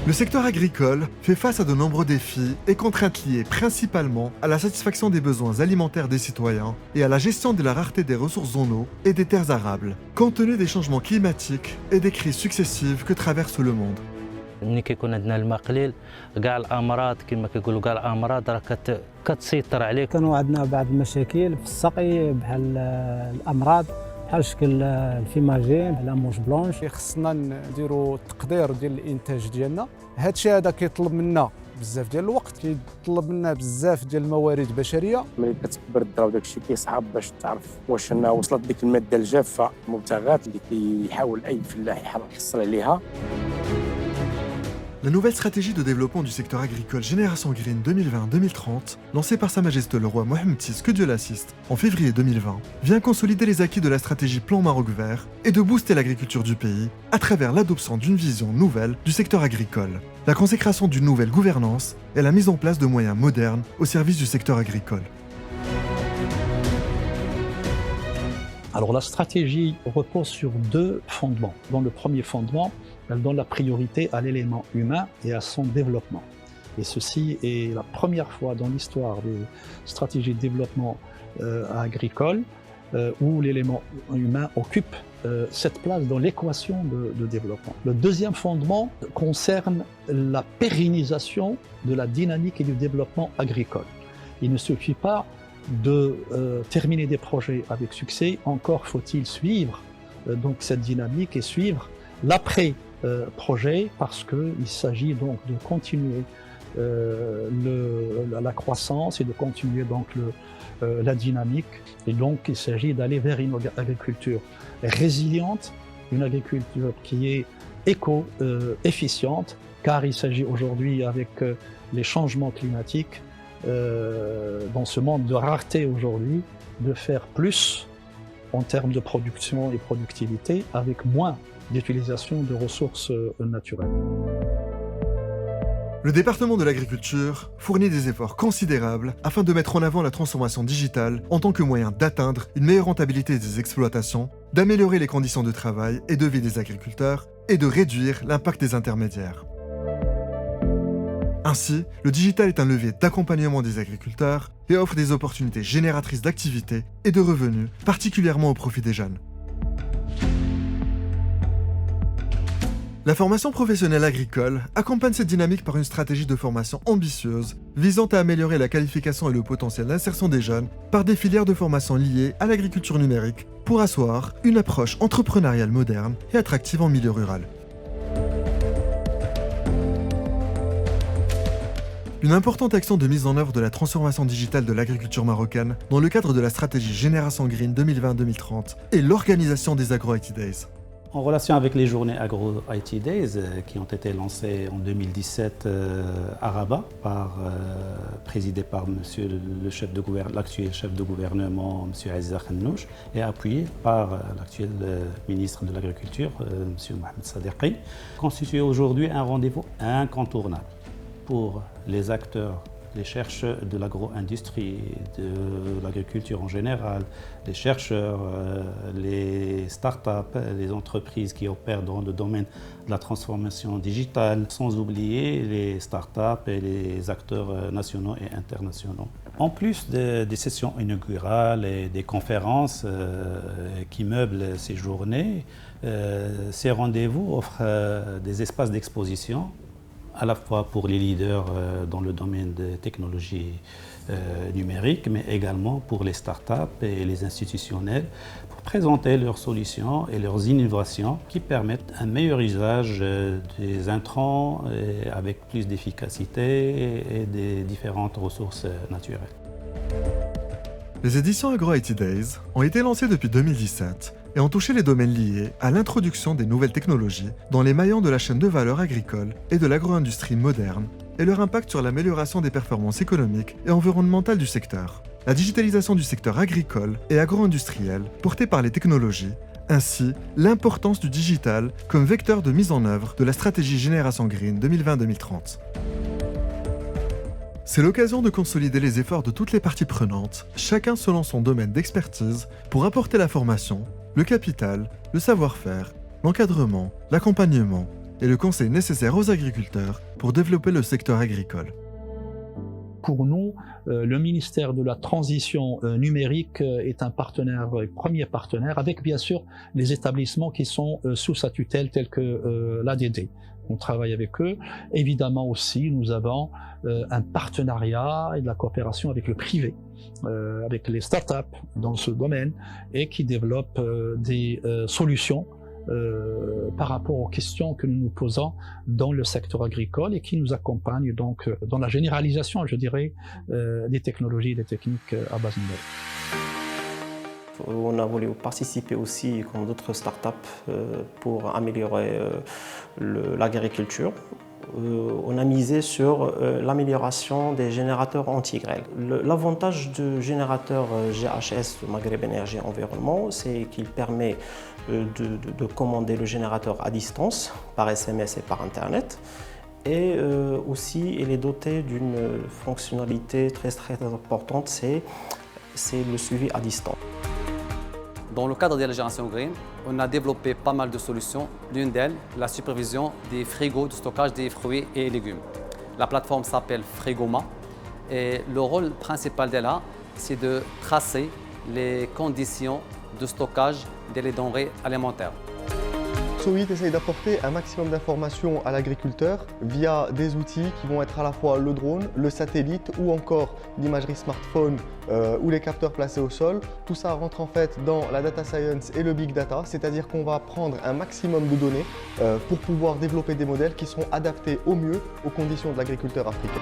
Le secteur agricole fait face à de nombreux défis et contraintes liées principalement à la satisfaction des besoins alimentaires des citoyens et à la gestion de la rareté des ressources en eau et des terres arables, compte tenu des changements climatiques et des crises successives que traverse le monde. ملي كيكون عندنا الماء قليل كاع الامراض كما كيقولوا كاع الامراض راه كتسيطر عليك. كانوا عندنا بعض المشاكل في السقي بحال الامراض بحال شكل الفيماجين لا موش بلونش. خصنا نديروا التقدير ديال الانتاج ديالنا. هذا الشيء هذا كيطلب منا بزاف ديال الوقت، كيطلب منا بزاف ديال الموارد بشريه. ملي كتكبر الدرا وداك الشيء كيصعب باش تعرف واش انها وصلت ديك الماده الجافه المبتغات اللي كيحاول اي فلاح يحصل عليها. La nouvelle stratégie de développement du secteur agricole Génération Green 2020-2030, lancée par Sa Majesté le roi Mohammed VI, que Dieu l'assiste, en février 2020, vient consolider les acquis de la stratégie Plan Maroc Vert et de booster l'agriculture du pays à travers l'adoption d'une vision nouvelle du secteur agricole, la consécration d'une nouvelle gouvernance et la mise en place de moyens modernes au service du secteur agricole. Alors la stratégie repose sur deux fondements. Dans le premier fondement, elle donne la priorité à l'élément humain et à son développement. Et ceci est la première fois dans l'histoire des stratégies de développement agricole où l'élément humain occupe cette place dans l'équation de développement. Le deuxième fondement concerne la pérennisation de la dynamique et du développement agricole. Il ne suffit pas de terminer des projets avec succès, encore faut-il suivre donc cette dynamique et suivre l'après-projet parce qu'il s'agit donc de continuer la croissance et de continuer donc la dynamique. Et donc il s'agit d'aller vers une agriculture résiliente, une agriculture qui est éco-efficiente, car il s'agit aujourd'hui avec les changements climatiques dans ce monde de rareté aujourd'hui, de faire plus en termes de production et productivité avec moins d'utilisation de ressources naturelles. Le département de l'agriculture fournit des efforts considérables afin de mettre en avant la transformation digitale en tant que moyen d'atteindre une meilleure rentabilité des exploitations, d'améliorer les conditions de travail et de vie des agriculteurs et de réduire l'impact des intermédiaires. Ainsi, le digital est un levier d'accompagnement des agriculteurs et offre des opportunités génératrices d'activités et de revenus, particulièrement au profit des jeunes. La formation professionnelle agricole accompagne cette dynamique par une stratégie de formation ambitieuse visant à améliorer la qualification et le potentiel d'insertion des jeunes par des filières de formation liées à l'agriculture numérique pour asseoir une approche entrepreneuriale moderne et attractive en milieu rural. Une importante action de mise en œuvre de la transformation digitale de l'agriculture marocaine dans le cadre de la stratégie Génération Green 2020-2030 est l'organisation des Agro-IT Days. En relation avec les journées Agro-IT Days qui ont été lancées en 2017 à Rabat, présidé par l'actuel chef de gouvernement, M. Aziz Khanouch, et appuyé par l'actuel ministre de l'Agriculture, M. Mohamed Sadiqi, constitue aujourd'hui un rendez-vous incontournable pour les acteurs, les chercheurs de l'agro-industrie, de l'agriculture en général, les chercheurs, les start-up, les entreprises qui opèrent dans le domaine de la transformation digitale, sans oublier les start-up et les acteurs nationaux et internationaux. En plus des sessions inaugurales et des conférences qui meublent ces journées, ces rendez-vous offrent des espaces d'exposition à la fois pour les leaders dans le domaine des technologies numériques, mais également pour les startups et les institutionnels, pour présenter leurs solutions et leurs innovations qui permettent un meilleur usage des intrants avec plus d'efficacité et des différentes ressources naturelles. Les éditions Agro-IT Days ont été lancées depuis 2017 et ont touché les domaines liés à l'introduction des nouvelles technologies dans les maillons de la chaîne de valeur agricole et de l'agro-industrie moderne et leur impact sur l'amélioration des performances économiques et environnementales du secteur, la digitalisation du secteur agricole et agro-industriel portée par les technologies, ainsi l'importance du digital comme vecteur de mise en œuvre de la stratégie Génération Green 2020-2030. C'est l'occasion de consolider les efforts de toutes les parties prenantes, chacun selon son domaine d'expertise, pour apporter la formation, le capital, le savoir-faire, l'encadrement, l'accompagnement et le conseil nécessaire aux agriculteurs pour développer le secteur agricole. Pour nous, le ministère de la Transition numérique est un partenaire, premier partenaire, avec bien sûr les établissements qui sont sous sa tutelle, tels que l'ADD. On travaille avec eux. Évidemment aussi, nous avons un partenariat et de la coopération avec le privé, avec les startups dans ce domaine, et qui développent des solutions par rapport aux questions que nous nous posons dans le secteur agricole et qui nous accompagnent donc dans la généralisation, je dirais, des technologies et des techniques à base numérique. On a voulu participer aussi, comme d'autres startups, pour améliorer l'agriculture. On a misé sur l'amélioration des générateurs anti-grêle. L'avantage du générateur GHS, Maghreb Énergie Environnement, c'est qu'il permet de commander le générateur à distance, par SMS et par Internet. Et aussi, il est doté d'une fonctionnalité très importante, c'est le suivi à distance. Dans le cadre de la génération green, on a développé pas mal de solutions. L'une d'elles, la supervision des frigos de stockage des fruits et légumes. La plateforme s'appelle Frigoma et le rôle principal d'elle, c'est de tracer les conditions de stockage des denrées alimentaires. Sowit essaye d'apporter un maximum d'informations à l'agriculteur via des outils qui vont être à la fois le drone, le satellite ou encore l'imagerie smartphone ou les capteurs placés au sol. Tout ça rentre en fait dans la data science et le big data, c'est-à-dire qu'on va prendre un maximum de données pour pouvoir développer des modèles qui seront adaptés au mieux aux conditions de l'agriculteur africain.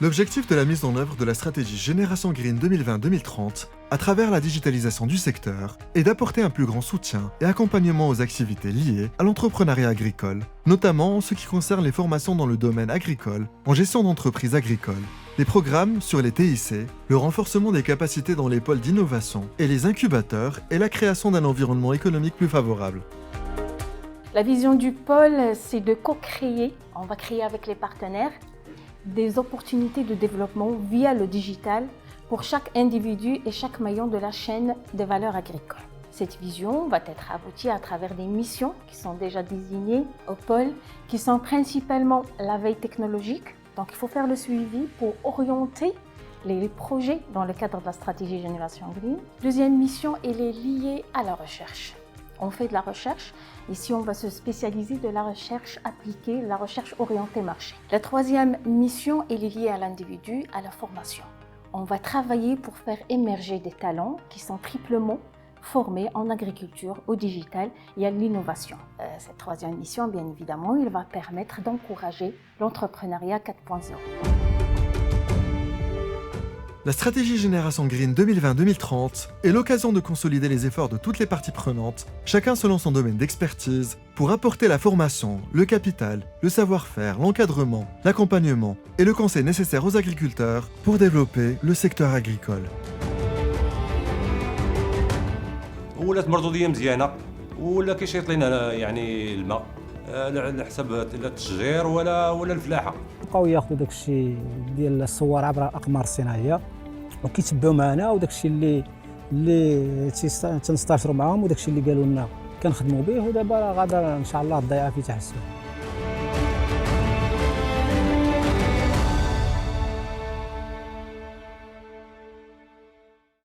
L'objectif de la mise en œuvre de la stratégie Génération Green 2020-2030, à travers la digitalisation du secteur, est d'apporter un plus grand soutien et accompagnement aux activités liées à l'entrepreneuriat agricole, notamment en ce qui concerne les formations dans le domaine agricole, en gestion d'entreprises agricoles, les programmes sur les TIC, le renforcement des capacités dans les pôles d'innovation et les incubateurs et la création d'un environnement économique plus favorable. La vision du pôle, c'est de co-créer, on va créer avec les partenaires, des opportunités de développement via le digital pour chaque individu et chaque maillon de la chaîne des valeurs agricoles. Cette vision va être aboutie à travers des missions qui sont déjà désignées au pôle, qui sont principalement la veille technologique. Donc il faut faire le suivi pour orienter les projets dans le cadre de la stratégie Génération Green. Deuxième mission, elle est liée à la recherche. On fait de la recherche. Ici, on va se spécialiser de la recherche appliquée, la recherche orientée marché. La troisième mission, elle est liée à l'individu, à la formation. On va travailler pour faire émerger des talents qui sont triplement formés en agriculture, au digital et à l'innovation. Cette troisième mission, bien évidemment, elle va permettre d'encourager l'entrepreneuriat 4.0. La stratégie Génération Green 2020-2030 est l'occasion de consolider les efforts de toutes les parties prenantes, chacun selon son domaine d'expertise, pour apporter la formation, le capital, le savoir-faire, l'encadrement, l'accompagnement et le conseil nécessaires aux agriculteurs pour développer le secteur agricole. ولات مردوديه مزيانه ولا كيشيط لنا يعني الماء على حسب لا التشجير ولا الفلاحه. بقاو ياخذوا داك الشيء ديال الصور عبر الاقمار الصناعيه وكيتبعوا معنا، وداك الشيء اللي تنستاشروا معاهم وداك الشيء اللي قالوا لنا كنخدموا به، ودابا غادا ان شاء الله الضيعه في تحسن.